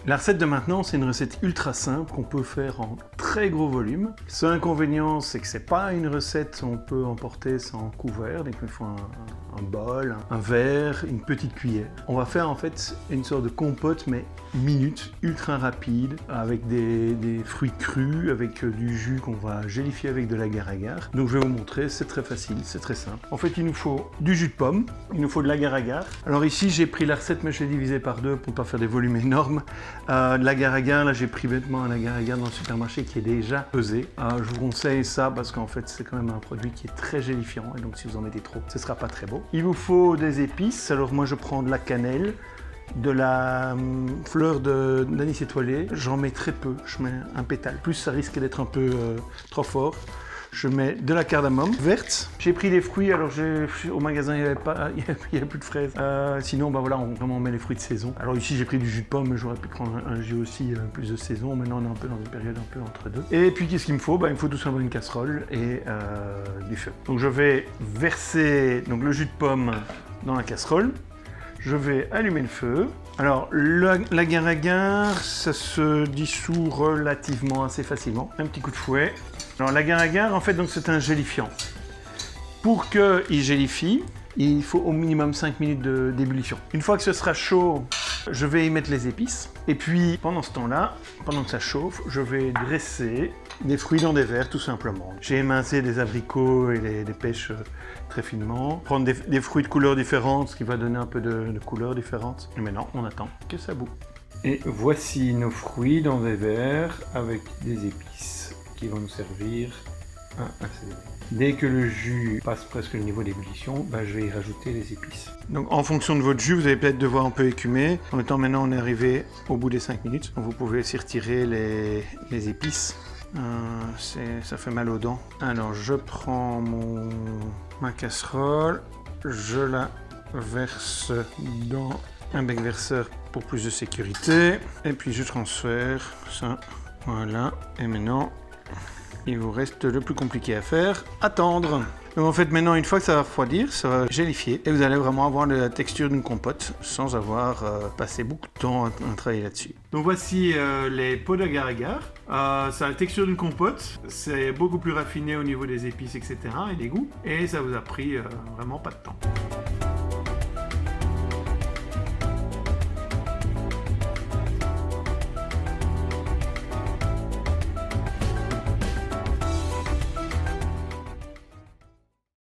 La recette de maintenant, c'est une recette ultra simple qu'on peut faire en très gros volume. Le seul inconvénient, c'est que c'est pas une recette qu'on peut emporter sans couvert, donc il faut un bol, un verre, une petite cuillère. On va faire en fait une sorte de compote, mais minute, ultra rapide, avec des fruits crus, avec du jus qu'on va gélifier avec de l'agar-agar. Donc je vais vous montrer, c'est très facile, c'est très simple. En fait, il nous faut du jus de pomme, il nous faut de l'agar-agar. Alors ici, j'ai pris la recette, mais je l'ai divisée par deux pour ne pas faire des volumes énormes. De l'agar-agar, là j'ai pris bêtement un agar-agar dans le supermarché qui est déjà pesé. Je vous conseille ça parce qu'en fait, c'est quand même un produit qui est très gélifiant, et donc si vous en mettez trop, ce ne sera pas très beau. Il vous faut des épices, alors moi je prends de la cannelle, de la fleur d'anis étoilé, j'en mets très peu, je mets un pétale, plus ça risque d'être un peu trop fort. Je mets de la cardamome verte. J'ai pris des fruits, alors au magasin il n'y avait plus de fraises. Sinon, bah voilà, on met les fruits de saison. Alors ici j'ai pris du jus de pomme, mais j'aurais pu prendre un jus aussi plus de saison. Maintenant on est un peu dans une période un peu entre deux. Et puis qu'est-ce qu'il me faut? Il me faut tout simplement une casserole et du feu. Donc je vais verser le jus de pomme dans la casserole. Je vais allumer le feu. Alors, l'agar-agar, ça se dissout relativement assez facilement. Un petit coup de fouet. Alors, l'agar-agar, en fait, c'est un gélifiant. Pour qu'il gélifie, il faut au minimum 5 minutes d'ébullition. Une fois que ce sera chaud, je vais y mettre les épices. Et puis, pendant ce temps-là, pendant que ça chauffe, je vais dresser des fruits dans des verres, tout simplement. J'ai émincé des abricots et des pêches très finement. Prendre des fruits de couleurs différentes, ce qui va donner un peu de couleurs différentes. Et maintenant, on attend que ça bout. Et voici nos fruits dans des verres avec des épices qui vont nous servir à assaisonner. Dès que le jus passe presque le niveau d'ébullition, je vais y rajouter les épices. Donc en fonction de votre jus, vous allez peut-être devoir un peu écumer. En même temps, maintenant on est arrivé au bout des 5 minutes. Donc, vous pouvez aussi retirer les épices. Ça fait mal aux dents. Alors je prends ma casserole, je la verse dans un bec verseur pour plus de sécurité. Et puis je transfère ça. Voilà. Et maintenant, il vous reste le plus compliqué à faire, attendre. Donc en fait maintenant, une fois que ça va refroidir, ça va gélifier et vous allez vraiment avoir la texture d'une compote sans avoir passé beaucoup de temps à travailler là-dessus. Donc voici les pots d'agar-agar. Ça a la texture d'une compote, c'est beaucoup plus raffiné au niveau des épices, etc. et des goûts. Et ça vous a pris vraiment pas de temps.